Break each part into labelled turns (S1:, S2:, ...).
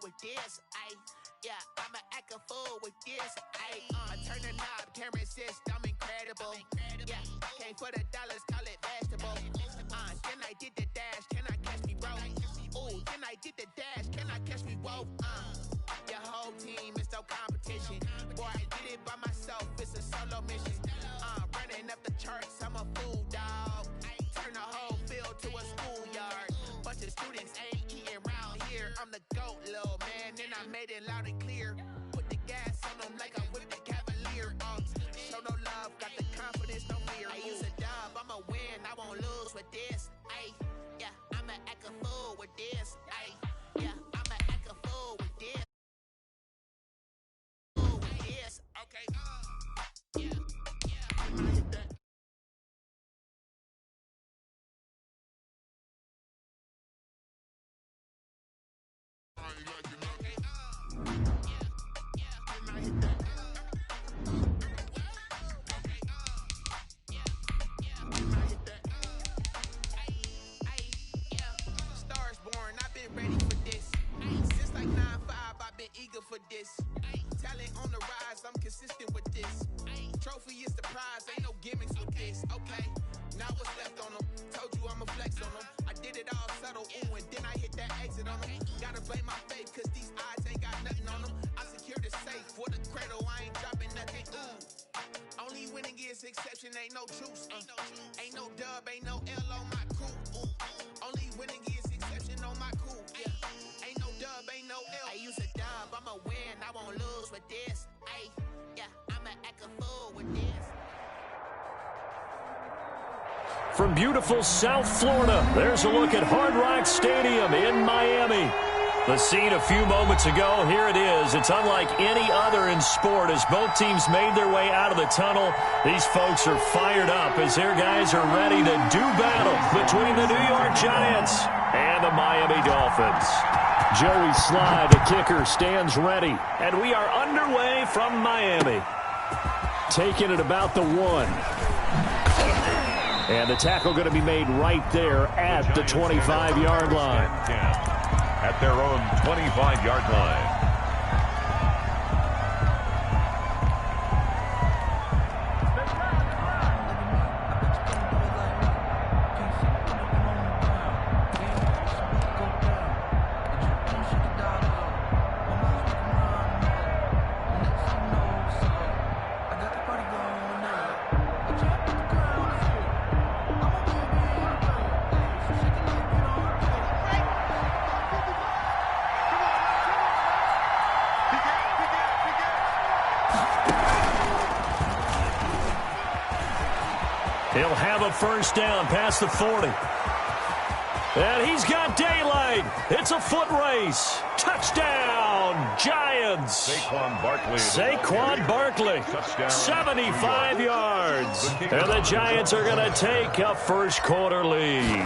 S1: with this, ayy. Yeah, I'ma act a fool with this, ayy. I turn the knob, camera assist, I'm incredible. Yeah, came for the dollars, call it vegetable. Then I did the dash, can I catch me, bro? Ooh, then I did the dash, can I catch me, whoa? Your whole team is no competition. Boy, I did it by myself, it's a solo mission. Running up the charts, I'm a fool, dog. Turn the whole field to a schoolyard. Bunch of students ain't eating round here. I'm the GOAT, little man, and I made it loud and clear. Put the gas on them like I whipped the Cavalier. Show no love, got the confidence, no fear. I use a dub, I'ma win, I won't lose with this. Ay, yeah, I'ma act a fool with this. Ay, yeah, I'ma act a fool with this. Fool with this, okay. Yeah, yeah, hit that. Stars born, I've been ready for this. Since like 9-5, I've been eager for this. Talent on the rise, I'm consistent with this. Trophy is the prize, ain't no gimmicks with this. Okay, now what's left on them? Told you I'ma flex on them. I did it all subtle, ooh, and then I hit that exit on them. Gotta blame my faith, cause these odds ain't got nothing on them. I secured the safe for the cradle, I ain't dropping nothing, ooh. Only winning is exception, ain't no truce. Ain't no dub, ain't no L on my crew, ooh. Only winning is exception on my crew, yeah. Ain't no dub, ain't no L. I use a dub, I'ma win, I won't lose with this. Ay, yeah, I'ma act a fool with this.
S2: From beautiful South Florida, there's a look at Hard Rock Stadium in Miami. The scene a few moments ago, here it is. It's unlike any other in sport as both teams made their way out of the tunnel. These folks are fired up as their guys are ready to do battle between the New York Giants and the Miami Dolphins. Joey Sly, the kicker, stands ready, and we are underway from Miami. Taking it about the 1. And the tackle going to be made right there at the 25-yard line.
S3: At their own 25-yard line.
S2: He'll have a first down past the 40. And he's got daylight. It's a foot race. Touchdown, Giants. Saquon Barkley. 75 yards. And the Giants are going to take a first quarter lead.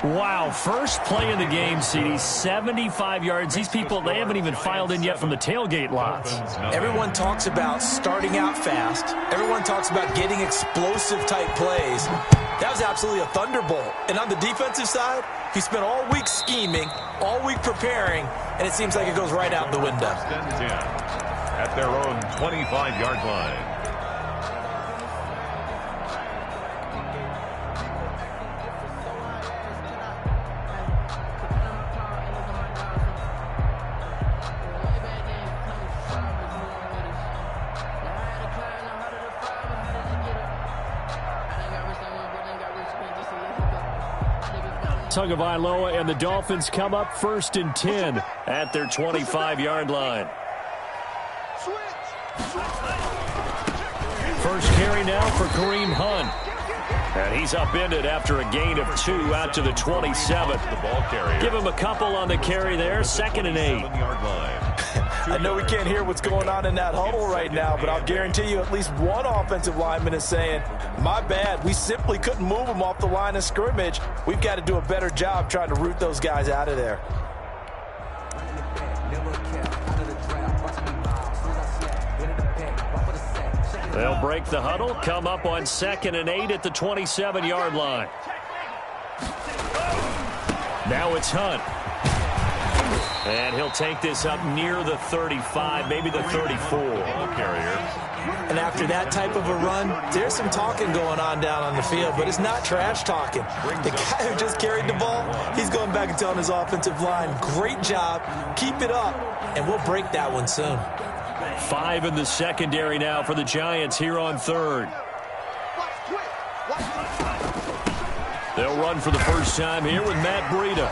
S2: Wow, first play in the game, CD, 75 yards. These people, they haven't even filed in yet from the tailgate lots.
S4: Everyone talks about starting out fast. Everyone talks about getting explosive-type plays. That was absolutely a thunderbolt. And on the defensive side, he spent all week scheming, all week preparing, and it seems like it goes right out the window.
S3: At their own 25-yard line.
S2: Tagovailoa and the Dolphins come up 1st and 10 at their 25-yard line. First carry now for Kareem Hunt. And he's upended after a gain of 2 out to the 27. Give him a couple on the carry there. 2nd and 8.
S4: I know we can't hear what's going on in that huddle right now, but I'll guarantee you at least one offensive lineman is saying, my bad, we simply couldn't move them off the line of scrimmage. We've got to do a better job trying to root those guys out of there.
S2: They'll break the huddle, come up on 2nd and 8 at the 27-yard line. Now it's Hunt. And he'll take this up near the 35, maybe the 34. Ball carrier.
S4: And after that type of a run, there's some talking going on down on the field, but it's not trash talking. The guy who just carried the ball, he's going back and telling his offensive line, great job, keep it up, and we'll break that one soon.
S2: 5 in the secondary now for the Giants here on third. They'll run for the first time here with Matt Breida.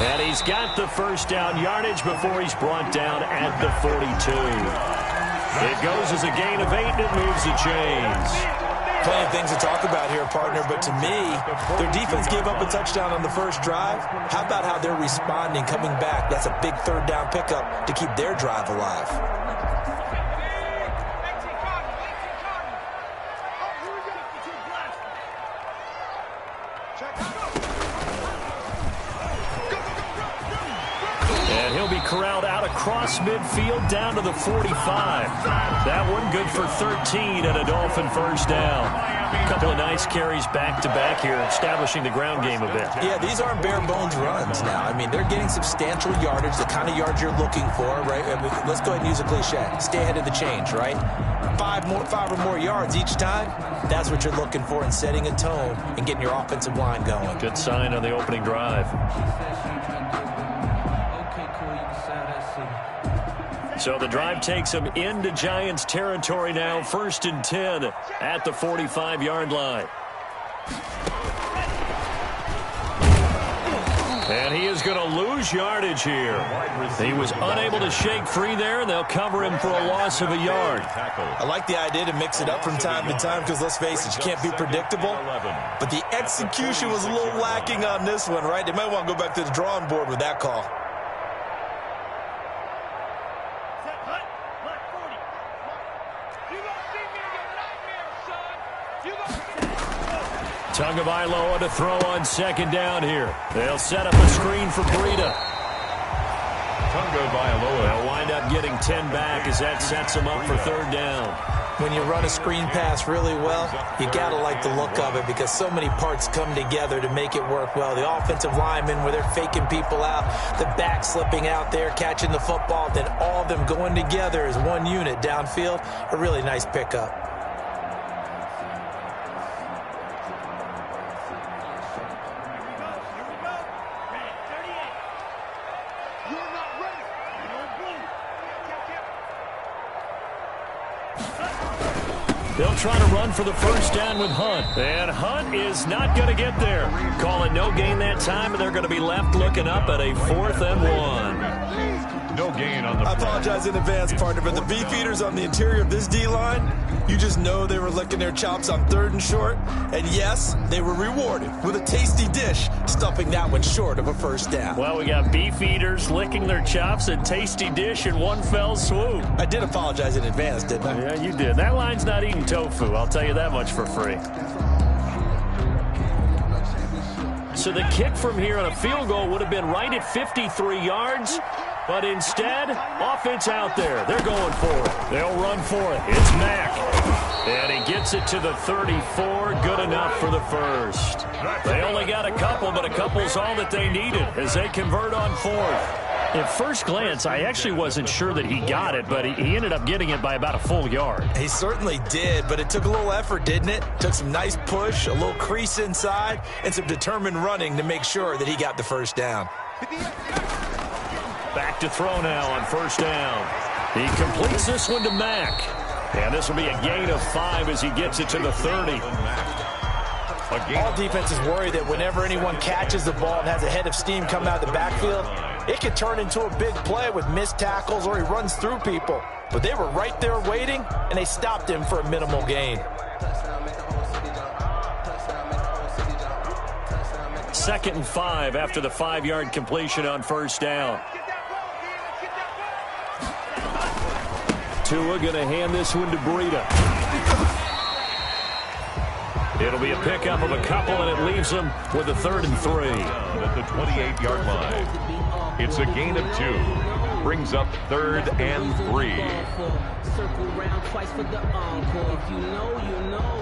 S2: And he's got the first down yardage before he's brought down at the 42. It goes as a gain of 8, and it moves the chains.
S4: Plenty of things to talk about here, partner, but to me, their defense gave up a touchdown on the first drive. How about how they're responding, coming back? That's a big third down pickup to keep their drive alive.
S2: And he'll be corralled out across midfield down to the 45. That one good for 13 and a Dolphin first down. A couple of nice carries back-to-back here, establishing the ground game a bit.
S4: Yeah, these aren't bare-bones runs now. I mean, they're getting substantial yardage, the kind of yards you're looking for, right? I mean, let's go ahead and use a cliche. Stay ahead of the change, right? 5 or more yards each time, that's what you're looking for in setting a tone and getting your offensive line going.
S2: Good sign on the opening drive. So the drive takes them into Giants territory now, 1st and 10 at the 45-yard line. And he is going to lose yardage here. He was unable to shake free there, and they'll cover him for a loss of a yard.
S4: I like the idea to mix it up from time to time because, let's face it, you can't be predictable. But the execution was a little lacking on this one, right? They might want to go back to the drawing board with that call.
S2: Tagovailoa to throw on second down here. They'll set up a screen for Breida.
S3: Tagovailoa.
S2: They'll wind up getting 10 back as that sets them up for third down.
S4: When you run a screen pass really well, you got to like the look of it because so many parts come together to make it work well. The offensive linemen, where they're faking people out, the back slipping out there, catching the football, then all of them going together as one unit downfield. A really nice pickup.
S2: They'll try to run for the first down with Hunt. And Hunt is not going to get there. Call it no gain that time, and they're going to be left looking up at a 4th and 1.
S3: No gain on the
S4: I apologize in advance, partner, but the beefeaters on the interior of this D-line, you just know they were licking their chops on 3rd and short. And yes, they were rewarded with a tasty dish, stuffing that one short of a first down.
S2: Well, we got beefeaters licking their chops and tasty dish in one fell swoop.
S4: I did apologize in advance, didn't I?
S2: Yeah, you did. That line's not eating tofu, I'll tell you that much for free. So the kick from here on a field goal would have been right at 53 yards. But instead, offense out there. They're going for it. They'll run for it. It's Mack. And he gets it to the 34. Good enough for the first. They only got a couple, but a couple's all that they needed as they convert on 4th. At first glance, I actually wasn't sure that he got it, but he ended up getting it by about a full yard.
S4: He certainly did, but it took a little effort, didn't it? Took some nice push, a little crease inside, and some determined running to make sure that he got the first down.
S2: Back to throw now on first down. He completes this one to Mack. And this will be a gain of 5 as he gets it to the 30.
S4: All defenses worry that whenever anyone catches the ball and has a head of steam coming out of the backfield, it could turn into a big play with missed tackles or he runs through people. But they were right there waiting, and they stopped him for a minimal gain.
S2: 2nd and 5 after the 5-yard completion on first down. Tua going to hand this one to Breida. It'll be a pickup of a couple, and it leaves them with a 3rd and 3.
S3: At the 28-yard line. It's a gain of 2. Brings up 3rd and 3.
S5: Circle round twice for the encore. If you know, you know.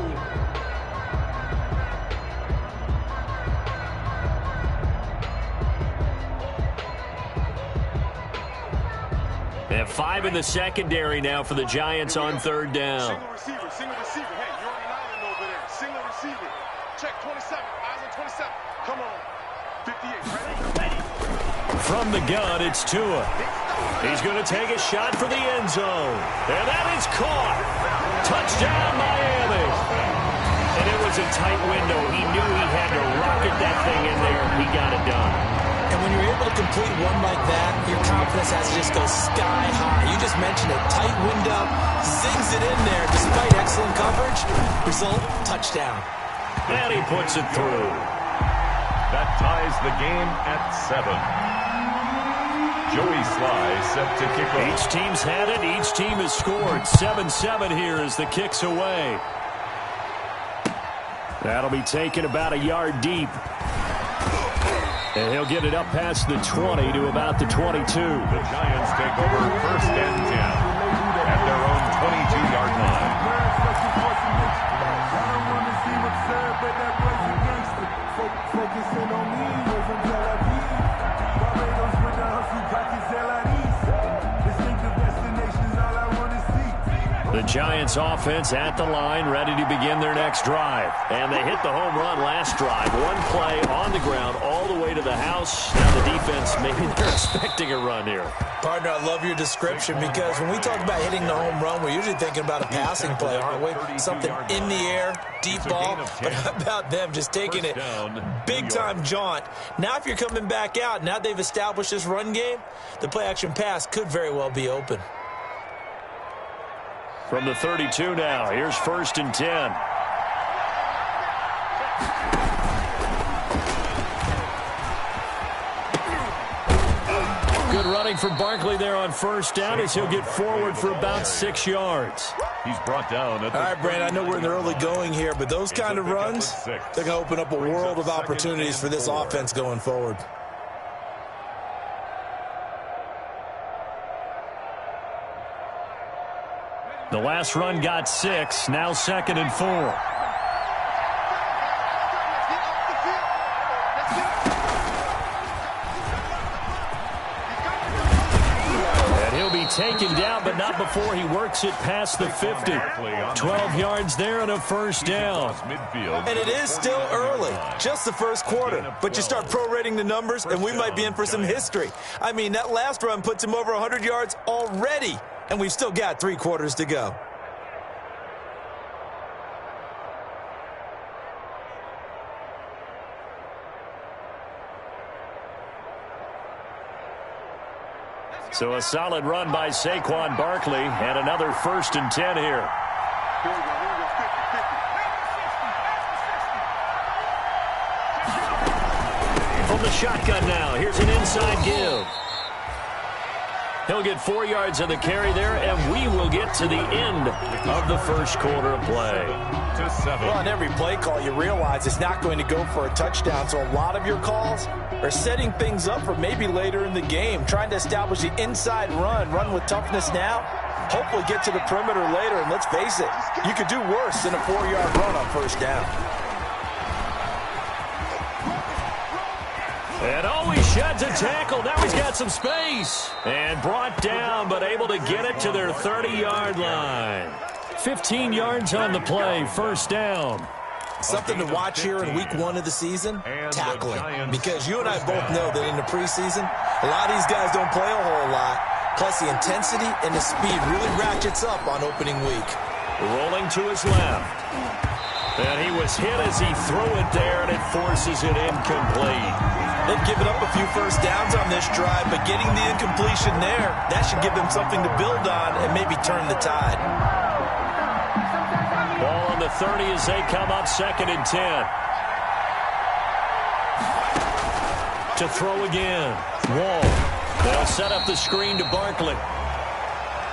S2: And 5 in the secondary now for the Giants on third down.
S6: Single receiver. Hey, you're on an island over there. Single receiver. Check 27. Eyes on 27. Come on. 58. Ready?
S2: From the gun, it's Tua. He's going to take a shot for the end zone. And that is caught. Touchdown, Miami. And it was a tight window. He knew he had to rocket that thing in there. He got it done.
S4: And when you're able to complete one like that, your confidence has to just go sky high. You just mentioned it. Tight window, zings it in there despite excellent coverage. Result, touchdown.
S2: And he puts it through.
S3: That ties the game at 7. Joey Sly set to kick off.
S2: Each team's had it. Each team has scored. 7-7 here as the kick's away. That'll be taken about a yard deep. And he'll get it up past the 20 to about the 22.
S3: The Giants take over first and 10 at their own 22-yard line.
S2: The Giants offense at the line, ready to begin their next drive. And they hit the home run last drive. One play on the ground all the way to the house. Now the defense, maybe they're expecting a run here.
S4: Partner, I love your description because when we talk about hitting the home run, we're usually thinking about a passing play, aren't we? Something in the air, deep ball. But how about them just taking it big-time jaunt? Now if you're coming back out, now they've established this run game, the play-action pass could very well be open.
S2: From the 32 now, here's first and 10. Good running for Barkley there on first down as he'll get forward for about 6 yards.
S3: He's brought down at the
S4: All right, Brand, I know we're in the early going here, but those kind of runs, they're going to open up a world of opportunities for this offense going forward.
S2: The last run got 6, now 2nd and 4. And he'll be taken down, but not before he works it past the 50. 12 yards there and a first down.
S4: And it is still early, just the first quarter. But you start prorating the numbers, and we might be in for some history. I mean, that last run puts him over 100 yards already. And we've still got 3 quarters to go.
S2: So a solid run by Saquon Barkley and another first and 10 here. From the shotgun now, here's an inside give. He'll get 4 yards on the carry there, and we will get to the end of the first quarter of play.
S4: Well, on every play call, you realize it's not going to go for a touchdown, so a lot of your calls are setting things up for maybe later in the game, trying to establish the inside run with toughness now, hopefully get to the perimeter later, and let's face it, you could do worse than a 4-yard run on first down.
S2: And always sheds a tackle. Now he's got some space. And brought down, but able to get it to their 30-yard line. 15 yards on the play, first down.
S4: Something to watch here in week 1 of the season, tackling. Because you and I both know that in the preseason, a lot of these guys don't play a whole lot. Plus the intensity and the speed really ratchets up on opening week.
S2: Rolling to his left. And he was hit as he threw it there, and it forces it incomplete.
S4: They've given up a few first downs on this drive, but getting the incompletion there, that should give them something to build on and maybe turn the tide.
S2: Ball on the 30 as they come up 2nd and 10. To throw again. Wall. They'll set up the screen to Barkley.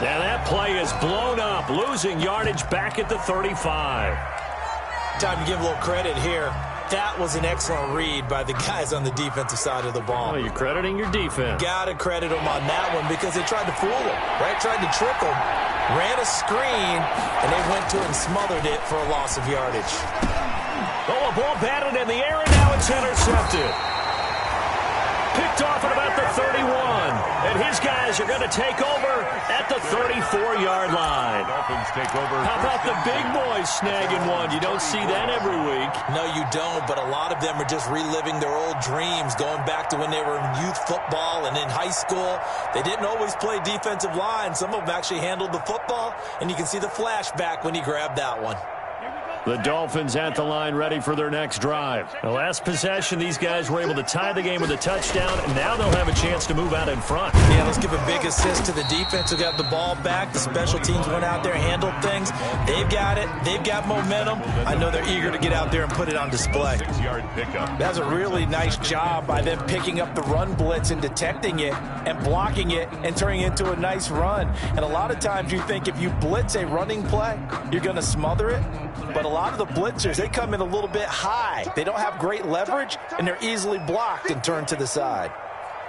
S2: And that play is blown up, losing yardage back at the 35.
S4: Time to give a little credit here. That was an excellent read by the guys on the defensive side of the ball.
S2: Oh, you're crediting your defense.
S4: Got to credit them on that one because they tried to fool him, right? Tried to trick him, ran a screen, and they went to it and smothered it for a loss of yardage.
S2: Oh, a ball batted in the air, and now it's intercepted. Picked off at about the 31. And his guys are going to take over 24-yard line.
S3: Dolphins take over.
S2: How about the big boys snagging one? You don't see that every week.
S4: No, you don't, but a lot of them are just reliving their old dreams, going back to when they were in youth football and in high school. They didn't always play defensive line. Some of them actually handled the football, and you can see the flashback when he grabbed that one.
S2: The Dolphins at the line ready for their next drive. The last possession, these guys were able to tie the game with a touchdown, and now they'll have a chance to move out in front.
S4: Yeah, let's give a big assist to the defense who got the ball back. The special teams went out there, handled things. They've got it. They've got momentum. I know they're eager to get out there and put it on display.
S3: 6-yard pickup.
S4: That's a really nice job by them picking up the run blitz and detecting it and blocking it and turning it into a nice run. And a lot of times you think if you blitz a running play, you're going to smother it. But a lot of the blitzers, they come in a little bit high. They don't have great leverage, and they're easily blocked and turned to the side.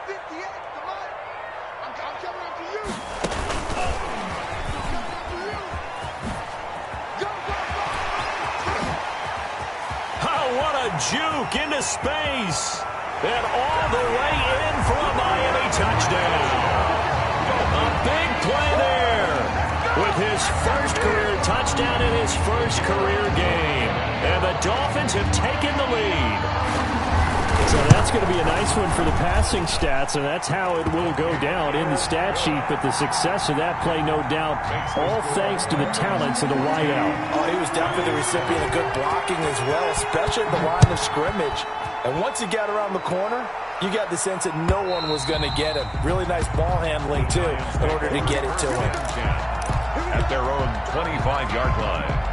S6: 58, come on. I'm coming after you.
S2: Oh, what a juke into space. And all the way in for a Miami touchdown. A big play there with his first career touchdown in his first career game. And the Dolphins have taken the lead. So that's going to be a nice one for the passing stats, and that's how it will go down in the stat sheet. But the success of that play, no doubt, all thanks to the talents of the wideout.
S4: Oh, he was definitely the recipient of good blocking as well, especially at the line of scrimmage. And once he got around the corner, you got the sense that no one was going to get him. Really nice ball handling, too, in order to get it to him.
S3: At their own 25-yard line.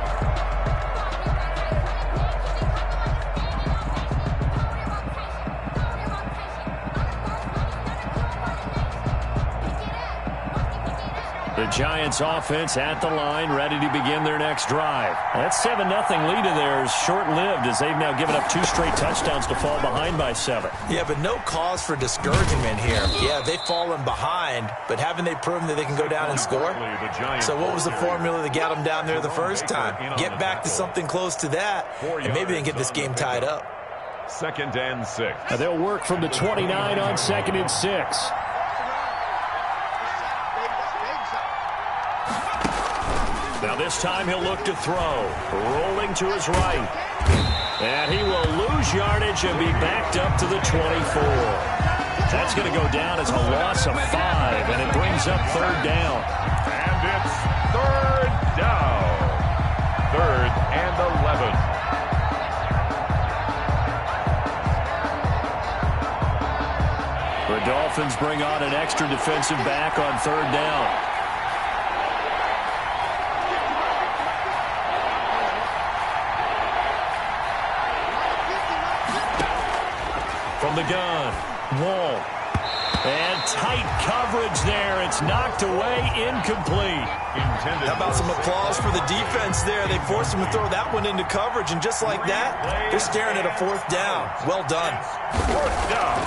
S2: The Giants offense at the line, ready to begin their next drive. That 7-0 lead of theirs short-lived as they've now given up 2 straight touchdowns to fall behind by 7.
S4: Yeah, but no cause for discouragement here. Yeah, they've fallen behind, but haven't they proven that they can go down and score? So what was the formula that got them down there the first time? Get back to something close to that, and maybe they can get this game tied up.
S3: 2nd and 6.
S2: Now they'll work from the 29 on 2nd and 6. Now this time he'll look to throw. Rolling to his right. And he will lose yardage and be backed up to the 24. That's going to go down as a loss of 5, and it brings up 3rd down.
S3: And it's 3rd down. 3rd and 11.
S2: The Dolphins bring on an extra defensive back on 3rd down. From the gun, Wall. And tight coverage there. It's knocked away, incomplete.
S4: How about some applause for the defense there? They forced him to throw that one into coverage, and just like that, they're staring at a 4th down. Well done.
S3: 4th down.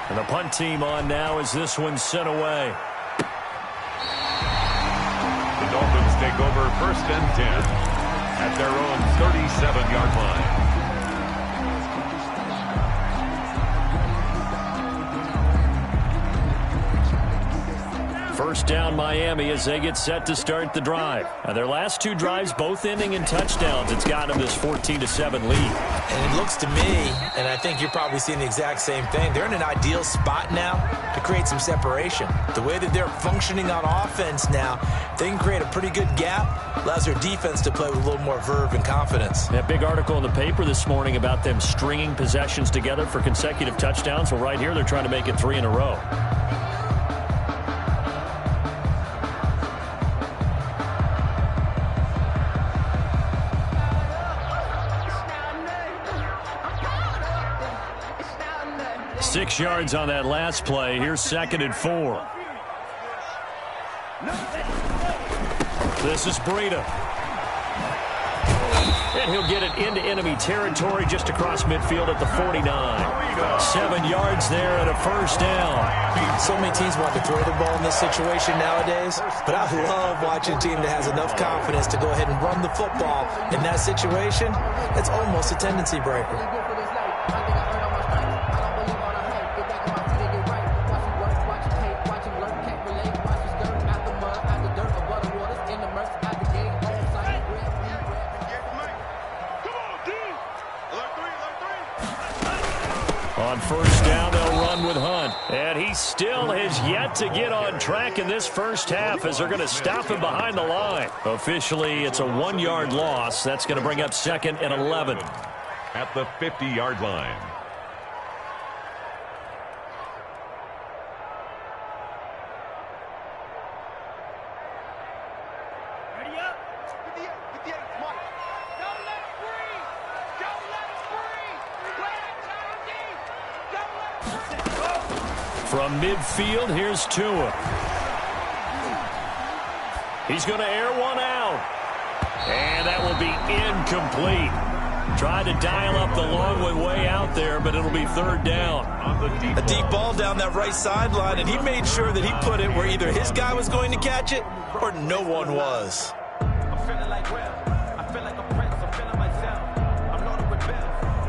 S2: And the punt team on now as this one's sent away.
S3: The Dolphins take over 1st and 10 at their own 37-yard line.
S2: First down Miami as they get set to start the drive. Now their last 2 drives both ending in touchdowns. It's got them this 14-7 lead.
S4: And it looks to me, and I think you're probably seeing the exact same thing, they're in an ideal spot now to create some separation. The way that they're functioning on offense now, they can create a pretty good gap, allows their defense to play with a little more verve and confidence.
S2: That big article in the paper this morning about them stringing possessions together for consecutive touchdowns. Well, right here they're trying to make it 3 in a row. Six yards on that last play. Here's 2nd and 4. This is Breida. And he'll get it into enemy territory just across midfield at the 49. 7 yards there and a 1st down.
S4: So many teams want to throw the ball in this situation nowadays, but I love watching a team that has enough confidence to go ahead and run the football. In that situation, that's almost a tendency breaker.
S2: On first down, they'll run with Hunt. And he still has yet to get on track in this first half as they're going to stop him behind the line. Officially, it's a 1-yard loss. That's going to bring up 2nd and 11.
S3: At the 50-yard line.
S2: From midfield, here's Tua. He's going to air one out. And that will be incomplete. Tried to dial up the long way out there, but it'll be 3rd down.
S4: A deep ball down that right sideline, and he made sure that he put it where either his guy was going to catch it or no one was.
S5: I'm feeling like real. I feel like a prince. I'm feeling myself. I'm not a rebel.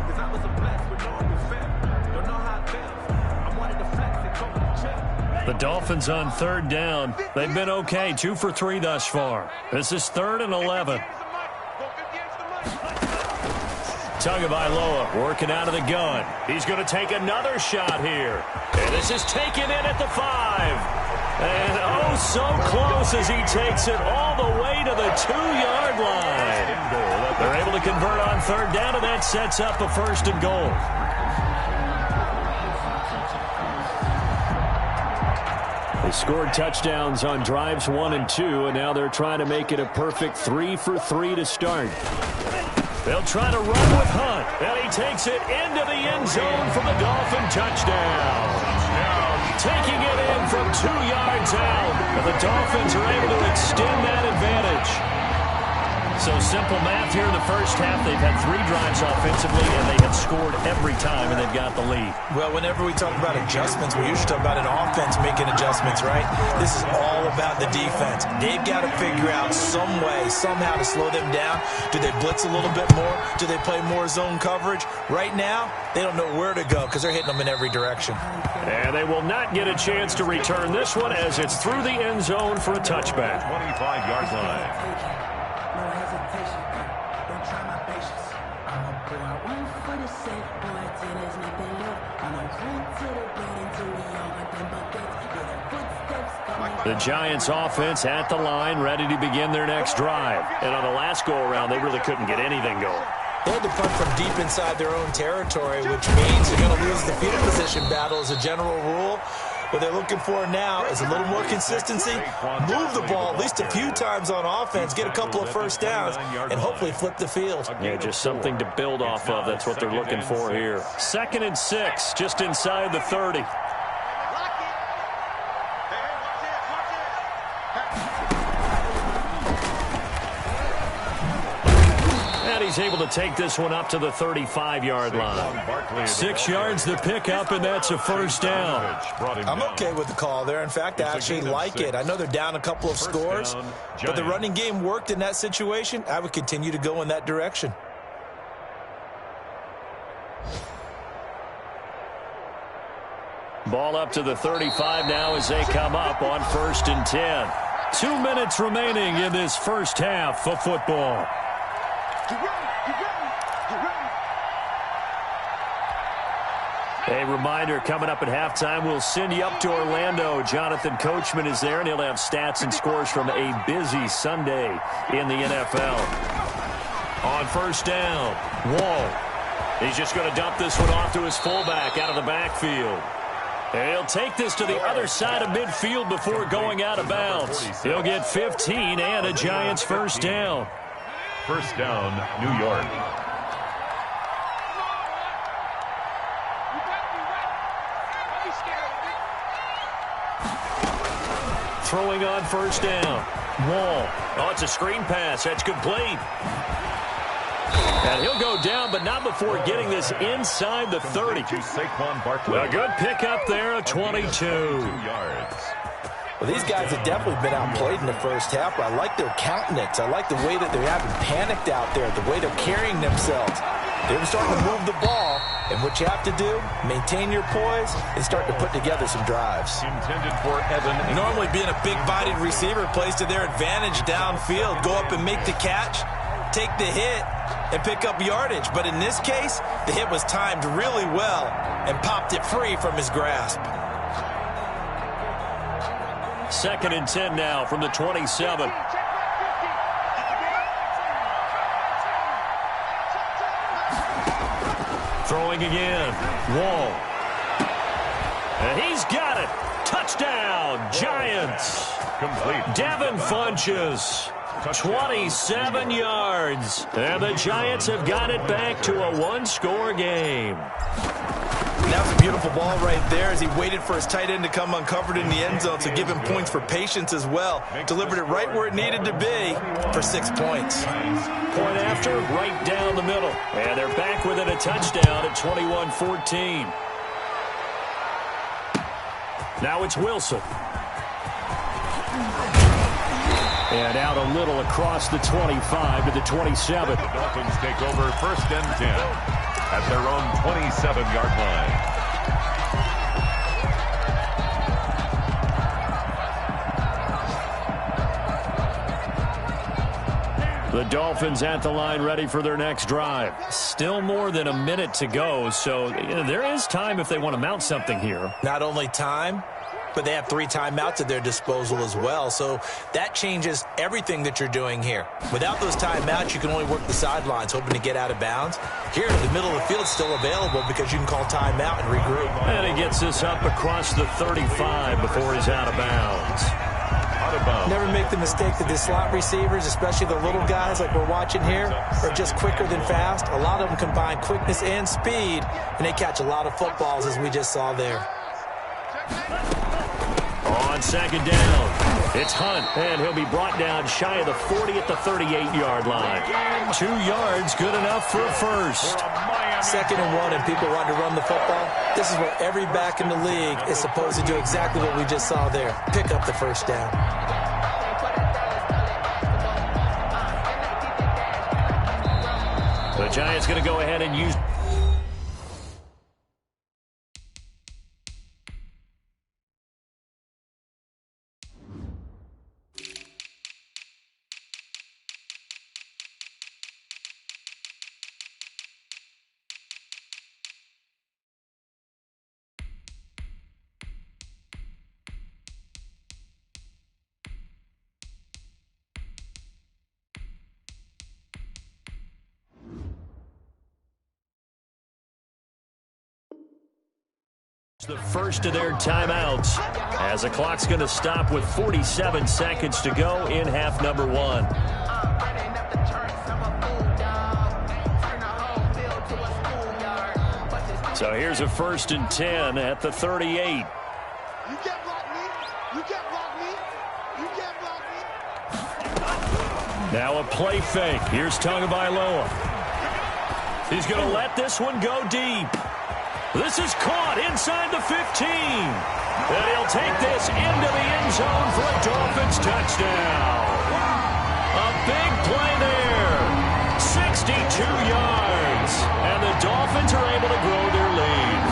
S5: Because I was a blessed with no one fair. Don't know how it feels. I wanted to flex and go to the chill.
S2: The Dolphins on 3rd down. They've been okay, 2 for 3 thus far. This is 3rd and 11. Tagovailoa working out of the gun. He's going to take another shot here. And this is taken in at the 5. And oh, so close as he takes it all the way to the 2-yard line. They're able to convert on 3rd down, and that sets up a 1st and goal. They scored touchdowns on drives 1 and 2, and now they're trying to make it a perfect 3 for 3 to start. They'll try to run with Hunt, and he takes it into the end zone for the Dolphin touchdown. Taking it in from 2 yards out, and the Dolphins are able to extend that advantage. So simple math here in the first half. They've had 3 drives offensively, and they have scored every time, and they've got the lead.
S4: Well, whenever we talk about adjustments, we usually talk about an offense making adjustments, right? This is all about the defense. They've got to figure out some way, somehow to slow them down. Do they blitz a little bit more? Do they play more zone coverage? Right now, they don't know where to go because they're hitting them in every direction.
S2: And they will not get a chance to return this one as it's through the end zone for a touchback.
S3: 25-yard line.
S2: The Giants offense at the line, ready to begin their next drive. And on the last go-around, they really couldn't get anything going.
S4: They had to punt from deep inside their own territory, which means they're going to lose the field position battle as a general rule. What they're looking for now is a little more consistency, move the ball at least a few times on offense, get a couple of first downs, and hopefully flip the field.
S2: Yeah, just something to build off of. That's what they're looking for here. 2nd and 6, just inside the 30. He's able to take this one up to the 35-yard line. 6 yards the pickup, and that's a 1st down.
S4: I'm okay with the call there. In fact, I actually like it. I know they're down a couple of scores, but the running game worked in that situation. I would continue to go in that direction.
S2: Ball up to the 35 now as they come up on 1st and 10. 2 minutes remaining in this first half of football. A reminder, coming up at halftime, we'll send you up to Orlando. Jonathan Coachman is there, and he'll have stats and scores from a busy Sunday in the NFL. On 1st down, Wall. He's just going to dump this one off to his fullback out of the backfield. And he'll take this to the other side of midfield before going out of bounds. He'll get 15 and a Giants 1st down.
S3: 1st down, New York.
S2: Throwing on 1st down. Wall. Oh, it's a screen pass. That's complete. And he'll go down, but not before getting this inside the 30. A good pickup there, a 22.
S3: 2 yards.
S4: Well, these guys have definitely been outplayed in the first half, but I like their countenance. I like the way that they're having panicked out there, the way they're carrying themselves. They're starting to move the ball, and what you have to do, maintain your poise and start to put together some drives.
S3: Intended for Evan.
S4: Normally being a big-bodied receiver plays to their advantage downfield. Go up and make the catch, take the hit, and pick up yardage. But in this case, the hit was timed really well and popped it free from his grasp.
S2: 2nd and 10 now from the 27. Throwing again. Wall. And he's got it. Touchdown, Giants.
S3: Complete.
S2: Devin Funches. 27 yards. And the Giants have got it back to a one-score game.
S4: That was a beautiful ball right there as he waited for his tight end to come uncovered in the end zone to give him points for patience as well. Delivered it right where it needed to be for 6 points.
S2: Point after, right down the middle. And they're back within a touchdown at 21-14. Now it's Wilson. And out a little across the 25 to the 27.
S3: The Dolphins take over 1st and 10 at their own 27-yard line.
S2: The Dolphins at the line ready for their next drive. Still more than a minute to go, so there is time if they want to mount something here.
S4: Not only time, but they have 3 timeouts at their disposal as well. So that changes everything that you're doing here. Without those timeouts, you can only work the sidelines, hoping to get out of bounds. Here, the middle of the field is still available because you can call timeout and regroup.
S2: And he gets this up across the 35 before he's out of bounds.
S4: Never make the mistake that the slot receivers, especially the little guys like we're watching here, are just quicker than fast. A lot of them combine quickness and speed, and they catch a lot of footballs, as we just saw there.
S2: On 2nd down, it's Hunt, and he'll be brought down shy of the 40 at the 38-yard line. 2 yards, good enough for a first.
S4: 2nd and 1, and people want to run the football. This is where every back in the league is supposed to do exactly what we just saw there. Pick up the first down.
S2: The Giants going to go ahead and use... the first of their timeouts as the clock's going to stop with 47 seconds to go in half number 1. So here's a 1st and 10 at the 38.
S6: You can't block me. You can't block me. You can't block me.
S2: Now a play fake. Here's Tagovailoa. He's going to let this one go deep. This is caught inside the 15. And he'll take this into the end zone for a Dolphins touchdown. A big play there. 62 yards. And the Dolphins are able to grow their lead.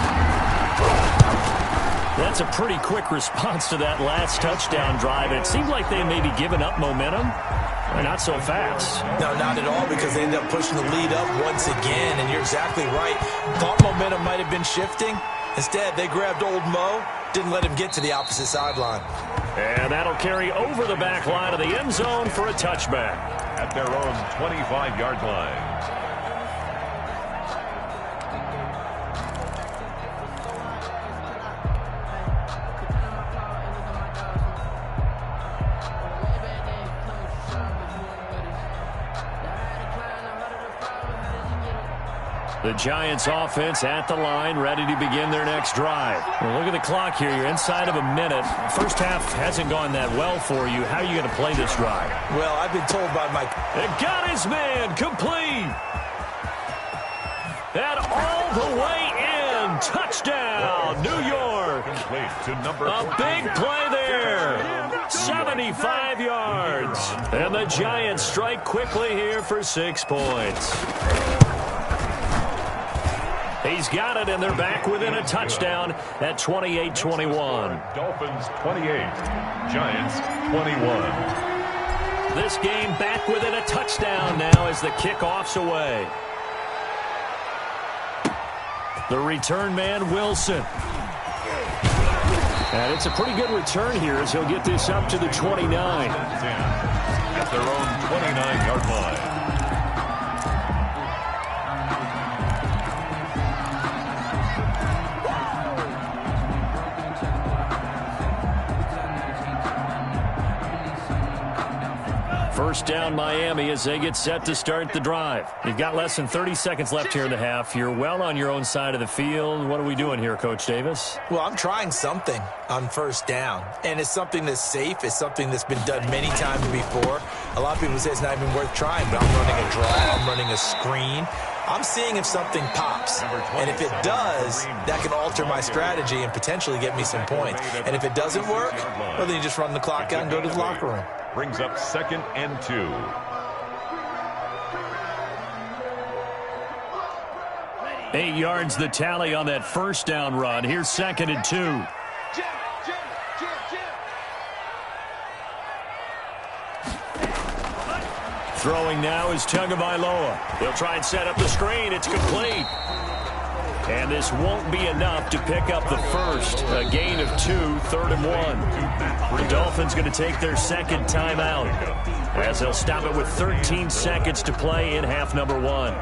S2: That's a pretty quick response to that last touchdown drive. It seemed like they may be giving up momentum. Not so fast.
S4: No, not at all, because they ended up pushing the lead up once again, and you're exactly right. Thought momentum might have been shifting. Instead, they grabbed old Mo, didn't let him get to the opposite sideline.
S2: And that'll carry over the back line of the end zone for a touchback.
S3: At their own 25-yard line.
S2: The Giants offense at the line, ready to begin their next drive. Well, look at the clock here. You're inside of a minute. First half hasn't gone that well for you. How are you going to play this drive?
S4: Well, I've been told by my...
S2: It got his man complete. And all the way in. Touchdown, New York.
S3: Complete to number
S2: A big play there. 75 yards. And the Giants strike quickly here for 6 points. He's got it, and they're back within a touchdown at 28-21.
S3: Dolphins 28, Giants 21.
S2: this game back within a touchdown now as the kickoff's away. The return man, Wilson. And it's a pretty good return here as he'll get this up to the 29.
S3: At their own 29-yard line.
S2: First down, Miami, as they get set to start the drive. You've got less than 30 seconds left here in the half. You're well on your own side of the field. What are we doing here, Coach Davis?
S4: Well, I'm trying something on first down, and it's something that's safe. It's something that's been done many times before. A lot of people say it's not even worth trying, but I'm running a draw. I'm running a screen. I'm seeing if something pops, and if it does, that can alter my strategy and potentially get me some points. And if it doesn't work, well, then you just run the clock out and go to the locker room.
S3: Brings up 2nd and 2.
S2: Eight yards the tally on that first down run. Here's 2nd and 2. Throwing now is Tagovailoa. They'll try and set up the screen. It's complete. And this won't be enough to pick up the first. A gain of 2, 3rd and 1. The Dolphins going to take their second timeout as they'll stop it with 13 seconds to play in half number 1.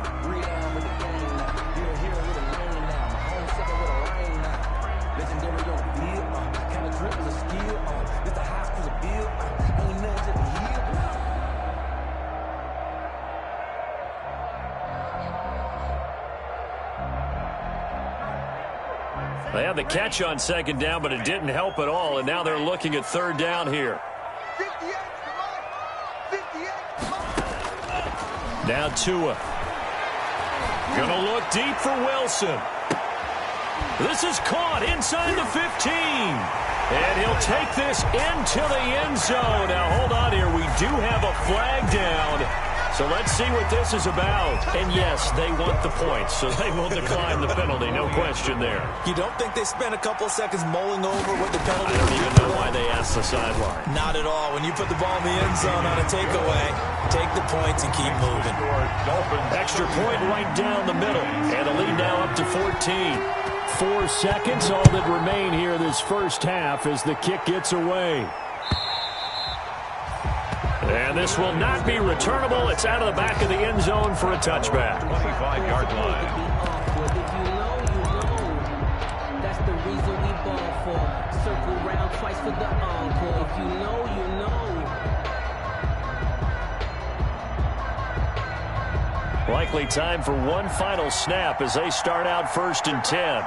S2: They had the catch on second down, but it didn't help at all, and now they're looking at third down here. Now Tua. Gonna look deep for Wilson. This is caught inside the 15. And he'll take this into the end zone. Now, hold on here. We do have a flag down. So let's see what this is about. And, yes, they want the points, so they will decline the penalty. No question there.
S4: You don't think they spent a couple of seconds mulling over what the penalty
S2: I don't even know why they asked the sideline.
S4: Not at all. When you put the ball in the end zone on a takeaway, take the points and keep moving.
S2: Extra point right down the middle. And the lead now up to 14. 4 seconds, all that remain here this first half as the kick gets away. And this will not be returnable. It's out of the back of the end zone for a touchback.
S3: 25-yard line.
S7: That's the reason we ball for. Circle round twice for the encore. If you know, you know.
S2: Likely time for one final snap as they start out 1st and 10.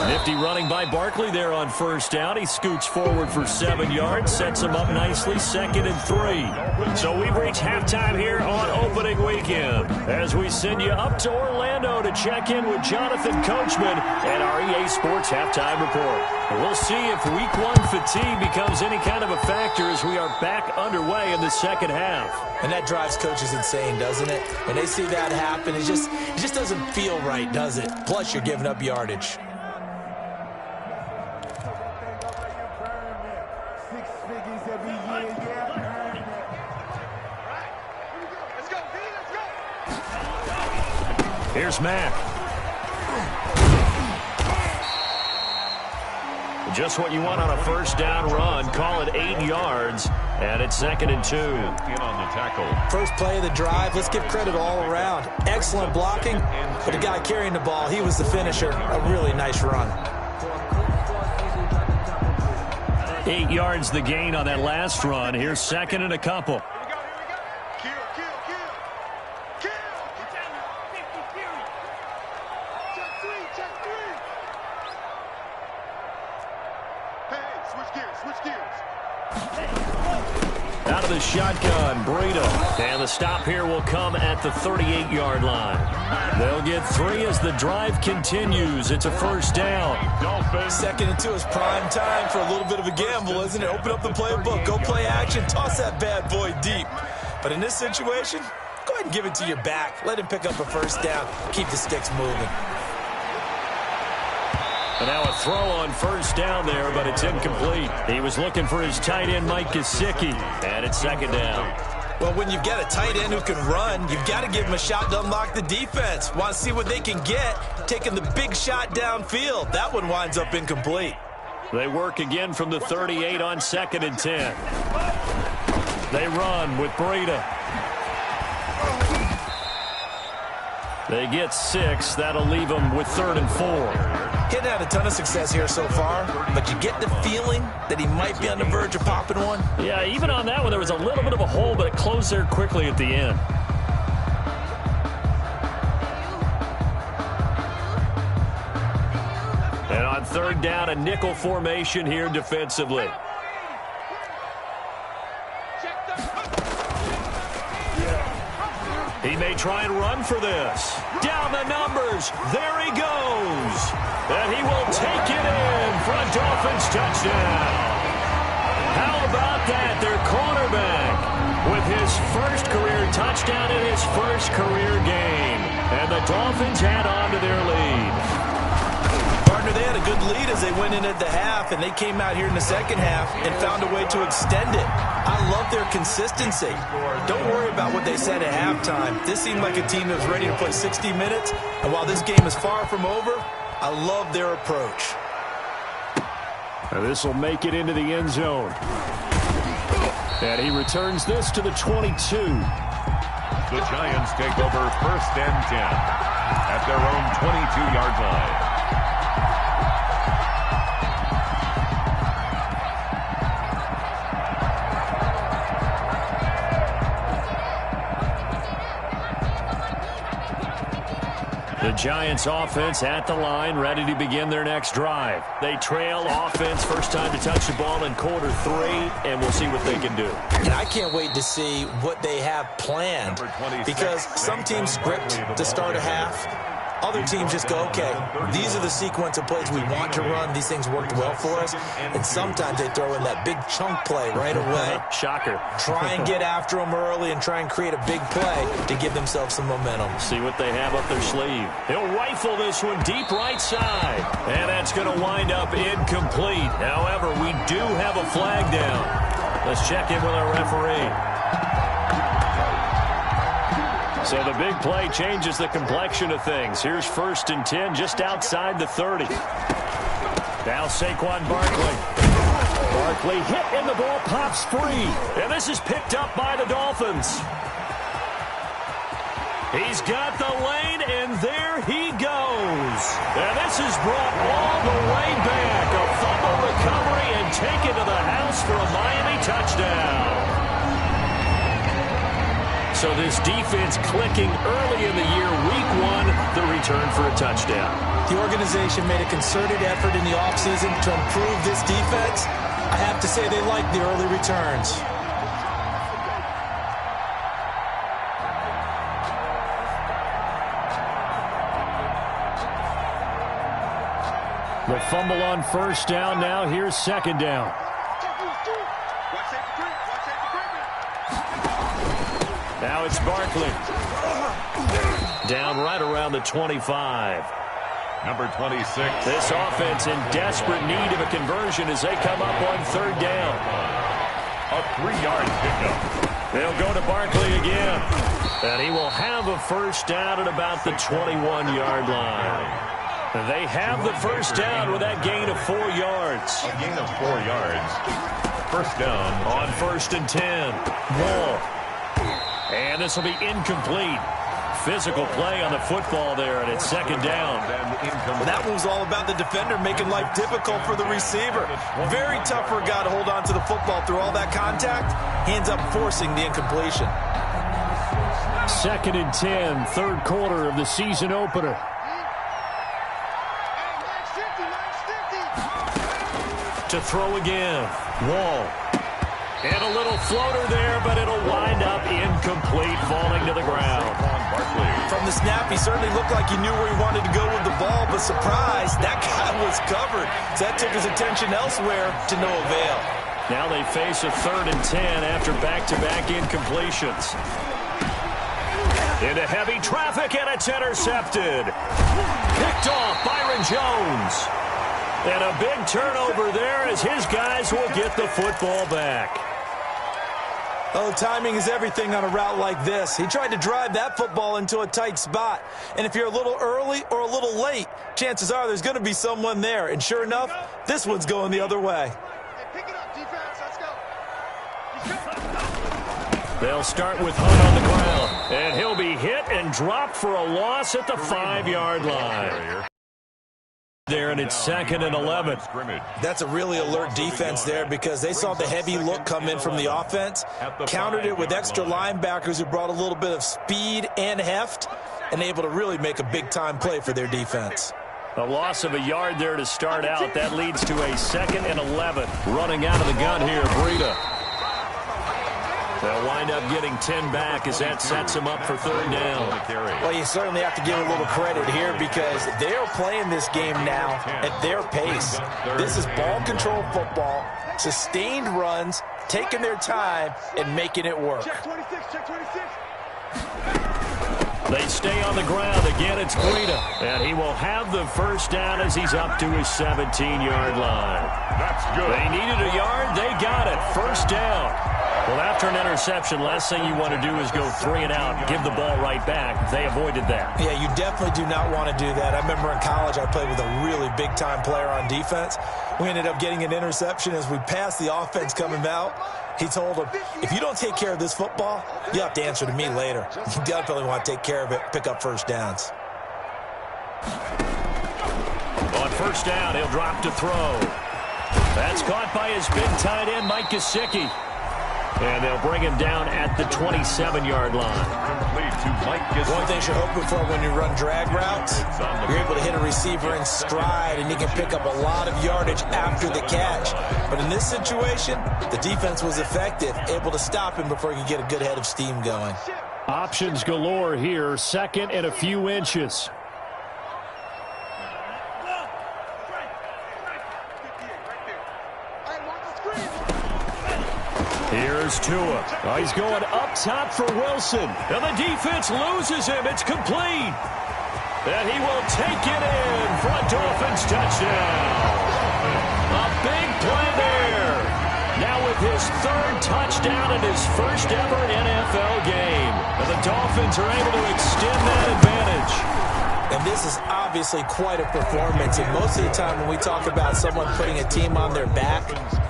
S2: Nifty running by Barkley there on first down. He scoots forward for 7 yards, sets him up nicely, 2nd and 3. So we've reached halftime here on opening weekend as we send you up to Orlando to check in with Jonathan Coachman and our EA Sports Halftime Report. And we'll see if Week 1 fatigue becomes any kind of a factor as we are back underway in the second half.
S4: And that drives coaches insane, doesn't it? When they see that happen, it just doesn't feel right, does it? Plus, you're giving up yardage.
S2: Here's Mack. Just what you want on a first down run. Call it 8 yards, and it's 2nd and 2.
S3: In on the tackle.
S4: First play of the drive, let's give credit all around. Excellent blocking, but the guy carrying the ball, he was the finisher. A really nice run.
S2: 8 yards the gain on that last run. Here's 2nd and a couple. Out of the shotgun, Breida. And the stop here will come at the 38-yard line. They'll get 3 as the drive continues. It's a first down.
S4: 2nd and 2 is prime time for a little bit of a gamble, isn't it? Open up the playbook, go play action, toss that bad boy deep. But in this situation, go ahead and give it to your back. Let him pick up a first down. Keep the sticks moving.
S2: And now a throw on first down there, but it's incomplete. He was looking for his tight end, Mike Gesicki, and it's second down.
S4: Well, when you've got a tight end who can run, you've got to give him a shot to unlock the defense. Want to see what they can get, taking the big shot downfield. That one winds up incomplete.
S2: They work again from the 38 on 2nd and 10. They run with Breida. They get 6. That'll leave them with 3rd and 4.
S4: Hadn't had a ton of success here so far, but you get the feeling that he might be on the verge of popping one.
S2: Yeah, even on that one, there was a little bit of a hole, but it closed there quickly at the end. And on 3rd down, a nickel formation here defensively. He may try and run for this. Down the numbers. There he goes. And he will take it in for a Dolphins touchdown. How about that? Their cornerback with his first career touchdown in his first career game. And the Dolphins add on to their lead.
S4: They had a good lead as they went in at the half, and they came out here in the second half and found a way to extend it. I love their consistency. Don't worry about what they said at halftime. This seemed like a team that was ready to play 60 minutes, and while this game is far from over, I love their approach.
S2: And this will make it into the end zone. And he returns this to the 22.
S3: The Giants take over 1st and 10 at their own 22-yard line.
S2: The Giants offense at the line, ready to begin their next drive. They trail offense, first time to touch the ball in quarter 3, and we'll see what they can do.
S4: And I can't wait to see what they have planned, because some teams script to start a half. Other teams just go, okay, these are the sequence of plays we want to run. These things worked well for us. And sometimes they throw in that big chunk play right away.
S2: Shocker.
S4: Try and get after them early and try and create a big play to give themselves some momentum.
S2: See what they have up their sleeve. He'll rifle this one deep right side. And that's going to wind up incomplete. However, we do have a flag down. Let's check in with our referee. So the big play changes the complexion of things. Here's 1st and 10 just outside the 30. Now Saquon Barkley. Barkley hit and the ball pops free. And this is picked up by the Dolphins. He's got the lane, and there he goes. And this is brought all the way back. A fumble recovery and taken to the house for a Miami touchdown. So this defense clicking early in the year, week 1, the return for a touchdown.
S4: The organization made a concerted effort in the offseason to improve this defense. I have to say they like the early returns.
S2: The fumble on first down. Now here's 2nd down. Now it's Barkley. Down right around the 25.
S3: Number 26.
S2: This offense in desperate need of a conversion as they come up on 3rd down.
S3: A 3-yard pickup.
S2: They'll go to Barkley again. And he will have a first down at about the 21-yard line. They have the first down with that gain of 4 yards.
S3: A gain of 4 yards. First down
S2: on 1st and 10. Wall. And this will be incomplete. Physical play on the football there, and it's 2nd down.
S4: Well, that one was all about the defender making life difficult for the receiver. Very tough for a guy to hold on to the football through all that contact. He ends up forcing the incompletion.
S2: 2nd and 10, 3rd quarter of the season opener. To throw again. Wall. And a little floater there, but it'll wind up incomplete, falling to the ground.
S4: From the snap, he certainly looked like he knew where he wanted to go with the ball, but surprise, that guy was covered. So that took his attention elsewhere to no avail.
S2: Now they face a 3rd and 10 after back-to-back incompletions. Into heavy traffic, and it's intercepted. Picked off Byron Jones. And a big turnover there as his guys will get the football back.
S4: Oh, timing is everything on a route like this. He tried to drive that football into a tight spot. And if you're a little early or a little late, chances are there's going to be someone there. And sure enough, this one's going the other way.
S6: Pick it up, defense. Let's go.
S2: They'll start with Hunt on the ground. And he'll be hit and dropped for a loss at the 5-yard line. There, and it's 2nd and 11.
S4: That's a really alert defense there because they saw the heavy look come in from the offense, countered it with extra linebackers who brought a little bit of speed and heft, and able to really make a big-time play for their defense.
S2: A loss of a yard there to start out. That leads to a 2nd and 11. Running out of the gun here, Breida. They'll wind up getting 10 back as that sets them up for 3rd down.
S4: Well, you certainly have to give a little credit here because they're playing this game now at their pace. This is ball control football, sustained runs, taking their time, and making it work.
S6: Check 26, check 26.
S2: They stay on the ground. Again, it's Breida. And he will have the 1st down as he's up to his 17-yard line.
S3: That's good.
S2: They needed a yard. They got it. 1st down. Well, after an interception, last thing you want to do is go 3 and out and give the ball right back. They avoided that.
S4: Yeah, you definitely do not want to do that. I remember in college I played with a really big-time player on defense. We ended up getting an interception as we passed the offense coming out. He told him, if you don't take care of this football, you have to answer to me later. You definitely want to take care of it, pick up 1st downs.
S2: On 1st down, he'll drop to throw. That's caught by his big tight end, Mike Gesicki. And they'll bring him down at the 27-yard line.
S4: One thing you're hoping for when you run drag routes, you're able to hit a receiver in stride, and you can pick up a lot of yardage after the catch. But in this situation, the defense was effective, able to stop him before he could get a good head of steam going.
S2: Options galore here, 2nd and a few inches. Here's Tua. Oh, he's going up top for Wilson. And the defense loses him. It's complete. And he will take it in for a Dolphins touchdown. A big play there. Now with his 3rd touchdown in his 1st ever NFL game. And the Dolphins are able to extend that advantage.
S4: And this is obviously quite a performance. And most of the time when we talk about someone putting a team on their back,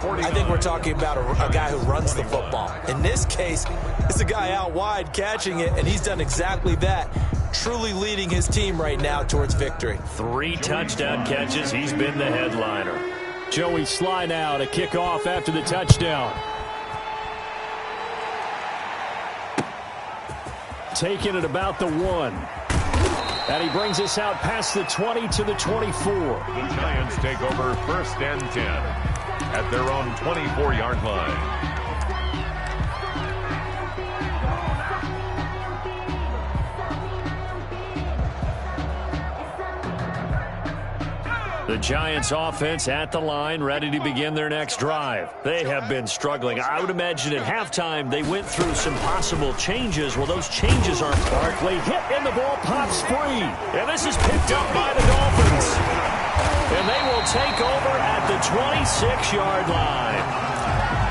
S4: I think we're talking about a guy who runs the football. In this case, it's a guy out wide catching it, and he's done exactly that, truly leading his team right now towards victory.
S2: 3 touchdown catches. He's been the headliner. Joey Sly now to kick off after the touchdown. Taking it about the 1. And he brings us out past the 20 to the 24.
S3: The Giants take over 1st and 10 at their own 24-yard line.
S2: The Giants offense at the line, ready to begin their next drive. They have been struggling. I would imagine at halftime they went through some possible changes. Well, those changes aren't Barkley. Hit and the ball pops free. And this is picked up by the Dolphins. And they will take over at the 26-yard line.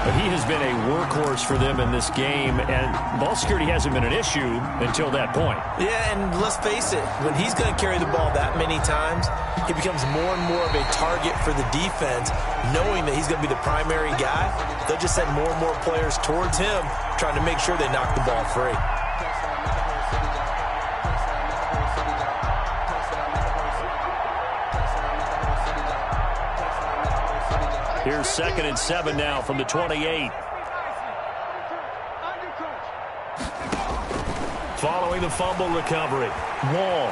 S2: But he has been a workhorse for them in this game, and ball security hasn't been an issue until that point.
S4: Yeah, and let's face it, when he's going to carry the ball that many times, he becomes more and more of a target for the defense, knowing that he's going to be the primary guy. They'll just send more and more players towards him, trying to make sure they knock the ball free.
S2: Here's 2nd and 7 now from the 28. Following the fumble recovery. Wall.